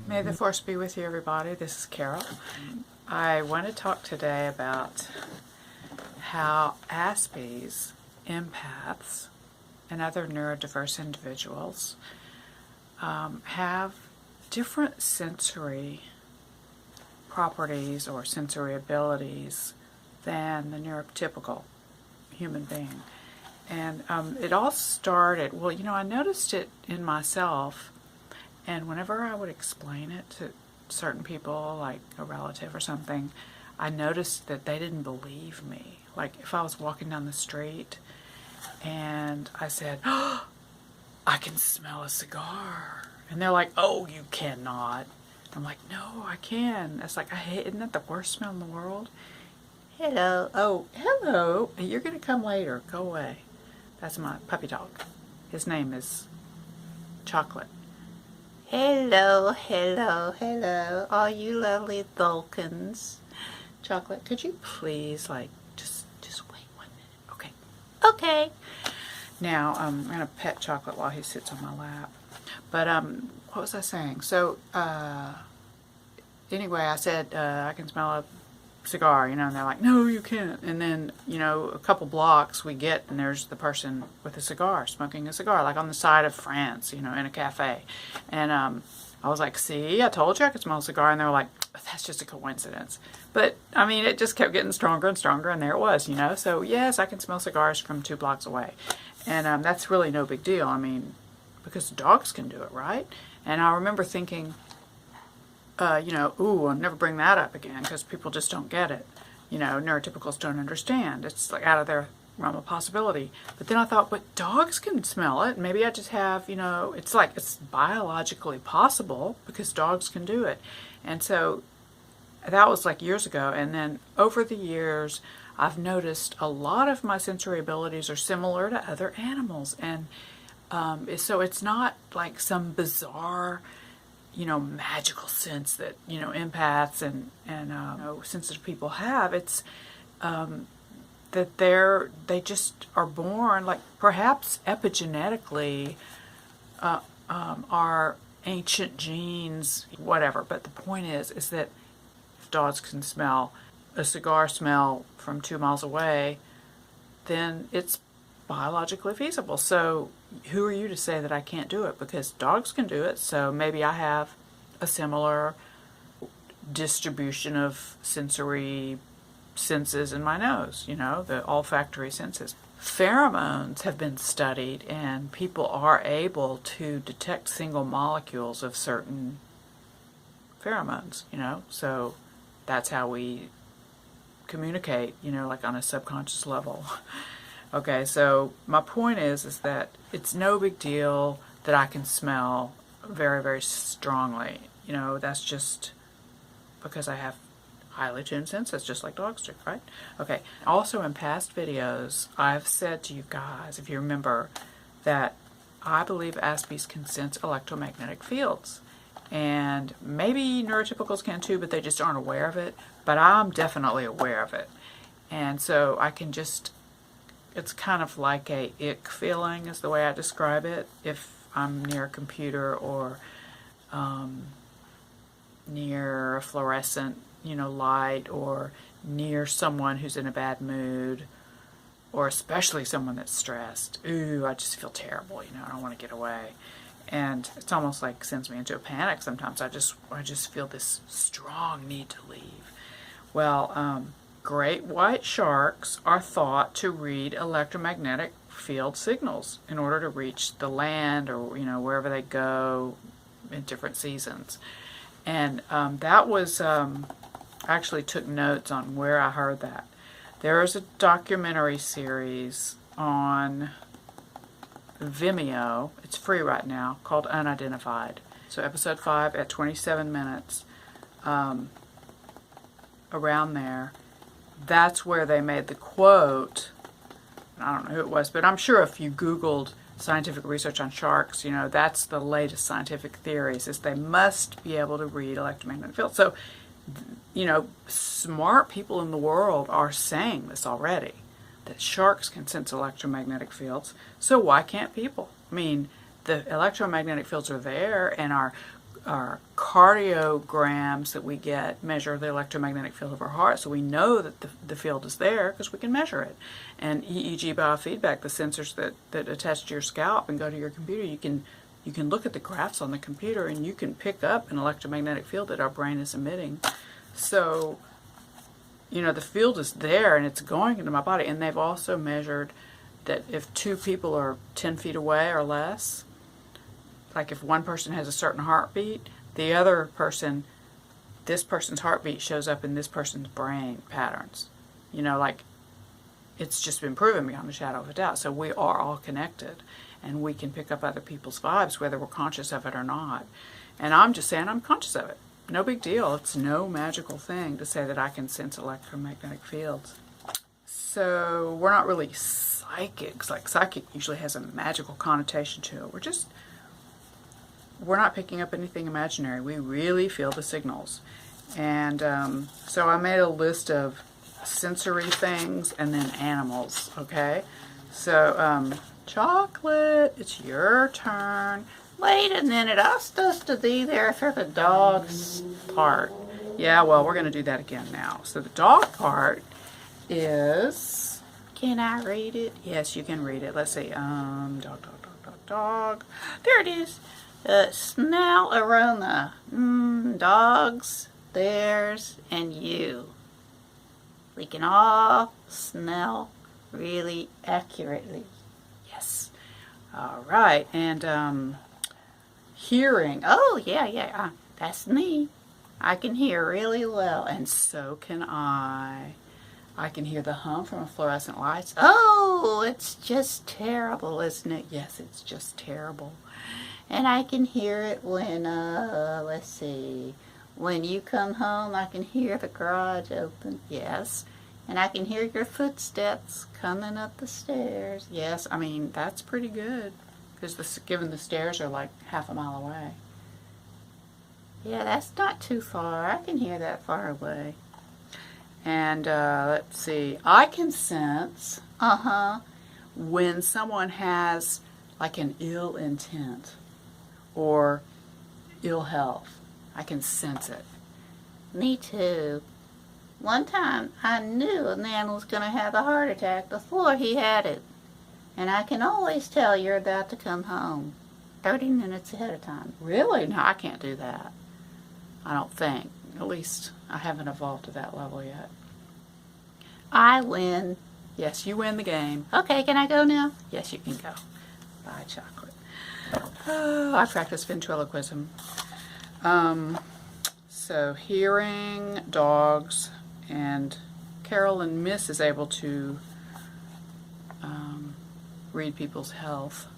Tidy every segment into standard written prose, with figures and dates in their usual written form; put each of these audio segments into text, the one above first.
May the force be with you, everybody. This is Carol. I want to talk today about how Aspies, empaths, and other neurodiverse individuals have different sensory properties or sensory abilities than the neurotypical human being. And it all started, well, I noticed it in myself. And whenever I would explain it to certain people, like a relative or something, I noticed that they didn't believe me. Like if I was walking down the street and I said, "Oh, I can smell a cigar." And they're like, "Oh, you cannot." I'm like, "No, I can." It's like, isn't that the worst smell in the world? Hello. Oh, hello. You're going to come later. Go away. That's my puppy dog. His name is Chocolate. Hello, hello, hello, all you lovely Vulcans. Chocolate, could you please, just wait 1 minute? Okay. Okay. Now, I'm going to pet Chocolate while he sits on my lap. But, what was I saying? So, anyway, I said, I can smell a cigar, and they're like, "No, you can't." And then, a couple blocks we get, and there's the person with a cigar, smoking a cigar, like on the side of France, in a cafe. And I was like, "See, I told you I could smell a cigar." And they were like, "That's just a coincidence." But, it just kept getting stronger and stronger, and there it was, So, yes, I can smell cigars from 2 blocks away. And that's really no big deal, because dogs can do it, right? And I remember thinking, ooh, I'll never bring that up again because people just don't get it. Neurotypicals don't understand. It's like out of their realm of possibility. But then I thought, but dogs can smell it. Maybe I just have, it's biologically possible because dogs can do it. And so that was like years ago. And then over the years, I've noticed a lot of my sensory abilities are similar to other animals. And so it's not like some bizarre magical sense that, empaths and sensitive people have. It's that they just are born, like perhaps epigenetically, are ancient genes, whatever. But the point is that if dogs can smell a cigar smell from 2 miles away, then it's biologically feasible. So who are you to say that I can't do it? Because dogs can do it, so maybe I have a similar distribution of sensory senses in my nose, the olfactory senses. Pheromones have been studied, and people are able to detect single molecules of certain pheromones, so that's how we communicate, like on a subconscious level. Okay, so my point is that it's no big deal that I can smell very, very strongly. That's just because I have highly tuned senses, just like dogs do, right? Okay, also in past videos, I've said to you guys, if you remember, that I believe Aspies can sense electromagnetic fields. And maybe neurotypicals can too, but they just aren't aware of it. But I'm definitely aware of it. And so I can just... It's kind of like a ick feeling is the way I describe it. If I'm near a computer or near a fluorescent, light, or near someone who's in a bad mood, or especially someone that's stressed. Ooh, I just feel terrible, I don't want to get away. And it's almost like sends me into a panic sometimes. I just feel this strong need to leave. Well, great white sharks are thought to read electromagnetic field signals in order to reach the land or, wherever they go in different seasons. And that was, I actually took notes on where I heard that. There is a documentary series on Vimeo. It's free right now, called Unidentified. So episode 5 at 27 minutes, around there. That's where they made the quote. I don't know who it was, but I'm sure if you Googled scientific research on sharks, that's the latest scientific theories, is they must be able to read electromagnetic fields. So, smart people in the world are saying this already, that sharks can sense electromagnetic fields. So why can't people? The electromagnetic fields are there, and our our cardiograms that we get measure the electromagnetic field of our heart, so we know that the field is there because we can measure it. And EEG biofeedback, the sensors that attach to your scalp and go to your computer, you can look at the graphs on the computer and you can pick up an electromagnetic field that our brain is emitting. So, you know, the field is there and it's going into my body. And they've also measured that if two people are 10 feet away or less, like if one person has a certain heartbeat, the other person, this person's heartbeat shows up in this person's brain patterns. You know, like, it's just been proven beyond a shadow of a doubt. So we are all connected, and we can pick up other people's vibes, whether we're conscious of it or not. And I'm just saying I'm conscious of it. No big deal. It's no magical thing to say that I can sense electromagnetic fields. So we're not really psychics. Like, psychic usually has a magical connotation to it. We're not picking up anything imaginary. We really feel the signals. And so I made a list of sensory things and then animals, okay? So, Chocolate, it's your turn. Wait a minute, I was supposed to be there for the dog's part. Yeah, well, we're going to do that again now. So the dog part is... Can I read it? Yes, you can read it. Let's see. Dog. There it is. Smell aroma. Dogs, theirs, and you. We can all smell really accurately. Yes. All right. And hearing. Oh, yeah. That's me. I can hear really well. And so can I. I can hear the hum from a fluorescent lights. Oh, it's just terrible, isn't it? Yes, it's just terrible. And I can hear it when, let's see, when you come home, I can hear the garage open. Yes. And I can hear your footsteps coming up the stairs. Yes, I mean, that's pretty good. Because given the stairs are like half a mile away. Yeah, that's not too far. I can hear that far away. And let's see, I can sense, when someone has like an ill intent or ill health. I can sense it. Me too. One time I knew a man was going to have a heart attack before he had it. And I can always tell you're about to come home 30 minutes ahead of time. Really? No, I can't do that. I don't think. At least I haven't evolved to that level yet. I win. Yes, you win the game. Okay, can I go now? Yes, you can go. Bye, chocolate. Oh, I practice ventriloquism. So hearing, dogs, and Carol and Miss is able to read people's health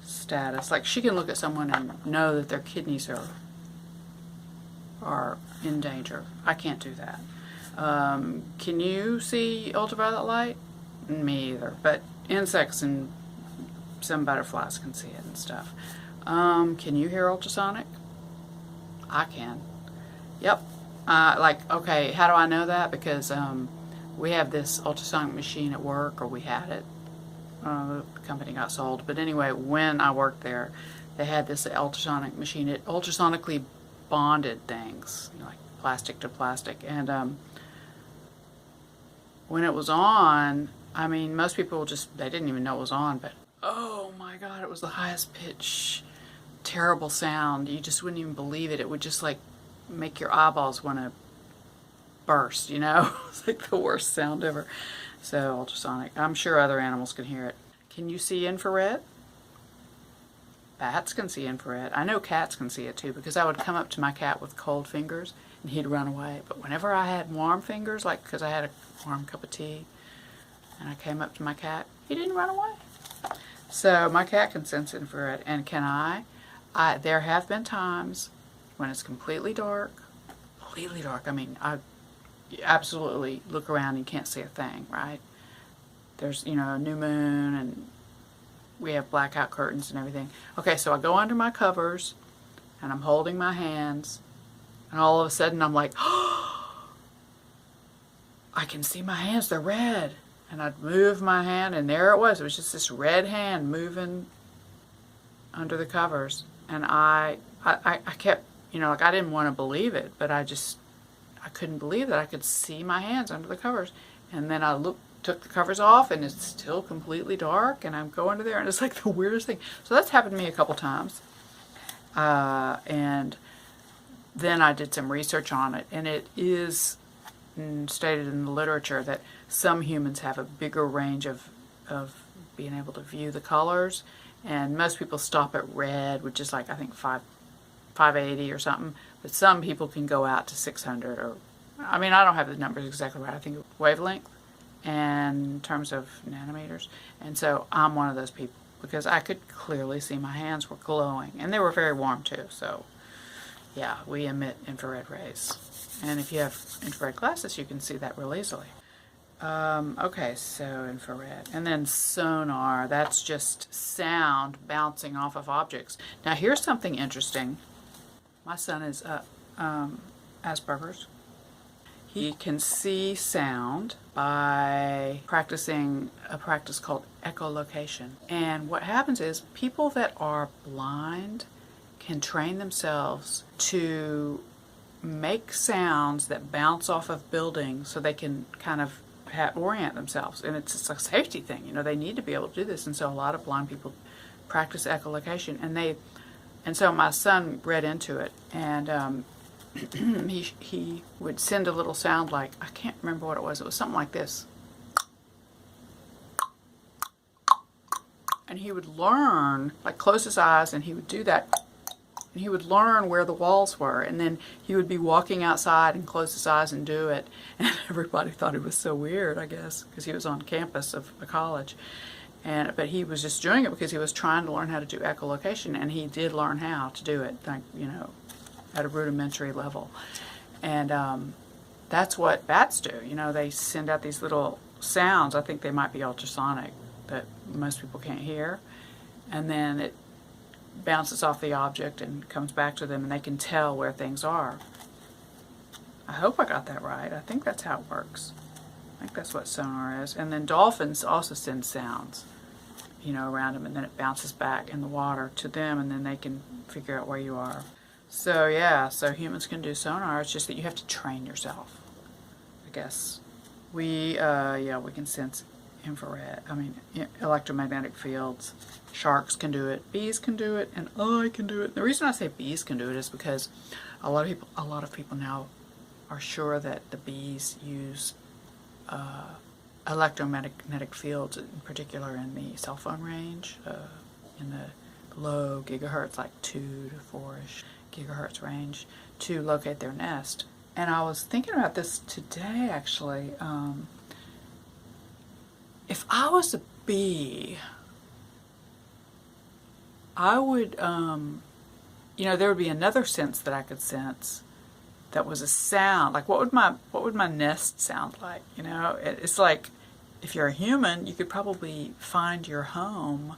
status. Like, she can look at someone and know that their kidneys are in danger. I can't do that. Can you see ultraviolet light? Me either. But insects and some butterflies can see it and stuff. Can you hear ultrasonic? I can. Yep. Okay, how do I know that? Because we have this ultrasonic machine at work, or we had it. The company got sold. But anyway, when I worked there, they had this ultrasonic machine. It ultrasonically bonded things, like plastic to plastic. And when it was on, I mean, most people they didn't even know it was on, but oh my God, it was the highest pitch, terrible sound. You just wouldn't even believe it. It would just like make your eyeballs want to burst, you know? It's like the worst sound ever. So ultrasonic. I'm sure other animals can hear it. Can you see infrared? Bats can see infrared. I know cats can see it too, because I would come up to my cat with cold fingers and he'd run away. But whenever I had warm fingers, like because I had a warm cup of tea and I came up to my cat, he didn't run away. So my cat can sense infrared. And can I? There have been times when it's completely dark. I mean, you absolutely look around and you can't see a thing, right? There's, a new moon and we have blackout curtains and everything. Okay, so I go under my covers and I'm holding my hands and all of a sudden I'm like, oh, I can see my hands, they're red. And I'd move my hand and there it was. It was just this red hand moving under the covers. And I kept, you know, like I didn't want to believe it, but I couldn't believe that I could see my hands under the covers. And then I took the covers off, and it's still completely dark, and I'm going to there, and it's like the weirdest thing. So that's happened to me a couple times. And then I did some research on it, and it is stated in the literature that some humans have a bigger range of being able to view the colors, and most people stop at red, which is like, I think 580 or something, but some people can go out to 600, or I mean, I don't have the numbers exactly right. I think wavelength and in terms of nanometers. And so I'm one of those people, because I could clearly see my hands were glowing, and they were very warm too. So yeah, we emit infrared rays, and if you have infrared glasses, you can see that real easily. Okay, so infrared. And then sonar, that's just sound bouncing off of objects. Now here's something interesting. My son is Aspergers. He can see sound by practicing a practice called echolocation. And what happens is people that are blind can train themselves to make sounds that bounce off of buildings so they can kind of orient themselves. And it's a safety thing. You know, they need to be able to do this. And so a lot of blind people practice echolocation. And so my son read into it, and he would send a little sound like, I can't remember what it was something like this. And he would learn, like close his eyes, and he would do that, and he would learn where the walls were, and then he would be walking outside and close his eyes and do it, and everybody thought it was so weird, I guess, because he was on campus of a college. But he was just doing it because he was trying to learn how to do echolocation, and he did learn how to do it, like, you know, at a rudimentary level. And that's what bats do. You know, they send out these little sounds. I think they might be ultrasonic, that most people can't hear. And then it bounces off the object and comes back to them, and they can tell where things are. I hope I got that right. I think that's how it works. I think that's what sonar is. And then dolphins also send sounds, you know, around them, and then it bounces back in the water to them, and then they can figure out where you are. So yeah, so humans can do sonar. It's just that you have to train yourself, I guess. We can sense infrared, electromagnetic fields. Sharks can do it, bees can do it, and I can do it. The reason I say bees can do it is because a lot of people now are sure that the bees use electromagnetic fields, in particular in the cell phone range, in the low gigahertz, like 2 to 4-ish gigahertz range, to locate their nest. And I was thinking about this today, actually. If I was a bee, I would, there would be another sense that I could sense that was a sound. Like, what would my nest sound like? You know, it's like, if you're a human, you could probably find your home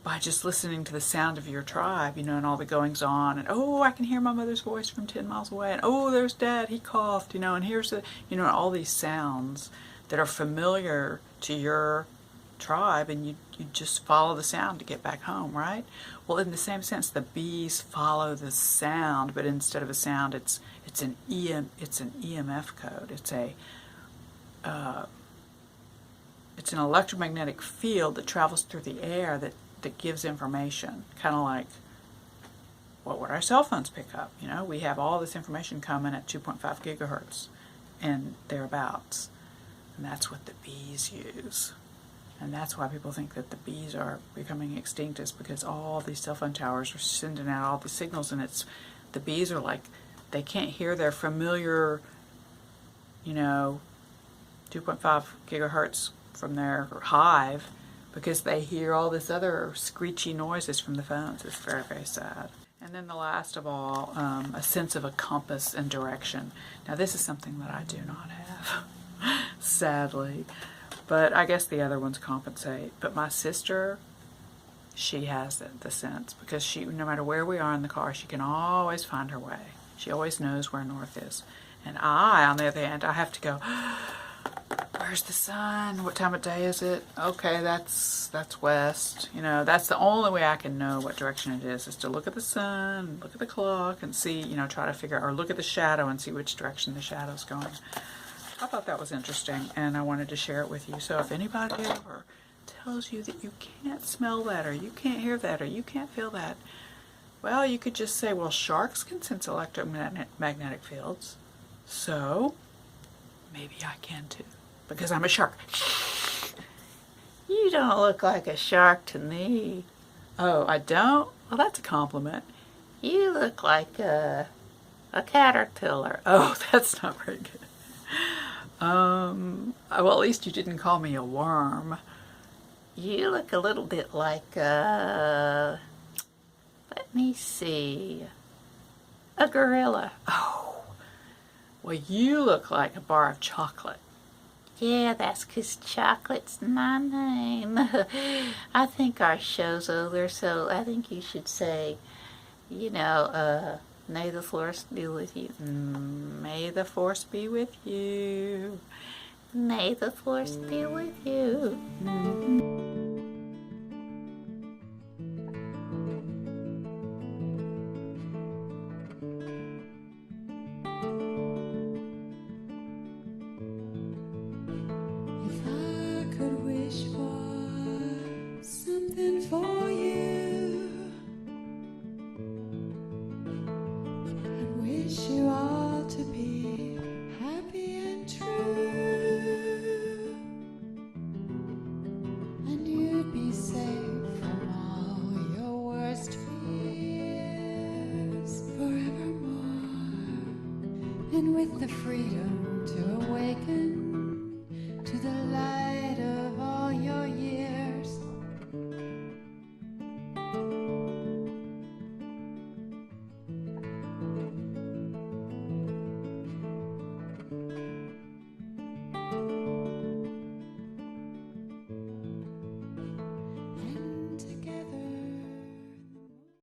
by just listening to the sound of your tribe, you know, and all the goings on, and oh, I can hear my mother's voice from 10 miles away, and oh, there's Dad, he coughed, you know, and here's all these sounds that are familiar to your tribe, and you just follow the sound to get back home, right? Well, in the same sense, the bees follow the sound, but instead of a sound, it's an EMF code. It's an electromagnetic field that travels through the air that gives information, kind of like what would our cell phones pick up. You know, we have all this information coming at 2.5 gigahertz and thereabouts, and that's what the bees use. And that's why people think that the bees are becoming extinct, is because all these cell phone towers are sending out all these signals, and the bees are like, they can't hear their familiar, 2.5 gigahertz from their hive, because they hear all this other screechy noises from the phones. It's very, very sad. And then the last of all, a sense of a compass and direction. Now this is something that I do not have, sadly. But I guess the other ones compensate. But my sister, she has the sense, because she, no matter where we are in the car, she can always find her way. She always knows where north is. And I, on the other hand, I have to go, where where's the sun? What time of day is it? Okay, that's west. You know, that's the only way I can know what direction it is to look at the sun, look at the clock, and see, you know, try to figure out, or look at the shadow and see which direction the shadow's going. I thought that was interesting, and I wanted to share it with you. So if anybody ever tells you that you can't smell that, or you can't hear that, or you can't feel that, well, you could just say, well, sharks can sense electromagnetic fields, so maybe I can too, because I'm a shark. You don't look like a shark to me. Oh, I don't? Well, that's a compliment. You look like a caterpillar. Oh, that's not very good. Well, at least you didn't call me a worm. You look a little bit like let me see, a gorilla. Oh, well, you look like a bar of chocolate. Yeah, that's 'cause chocolate's my name. I think our show's over, so I think you should say, you know, may the force be with you. May the force be with you. May the force be with you. If I could wish for something for you, I'd wish you all to be happy and true, and you'd be safe from all your worst fears forevermore, and with the freedom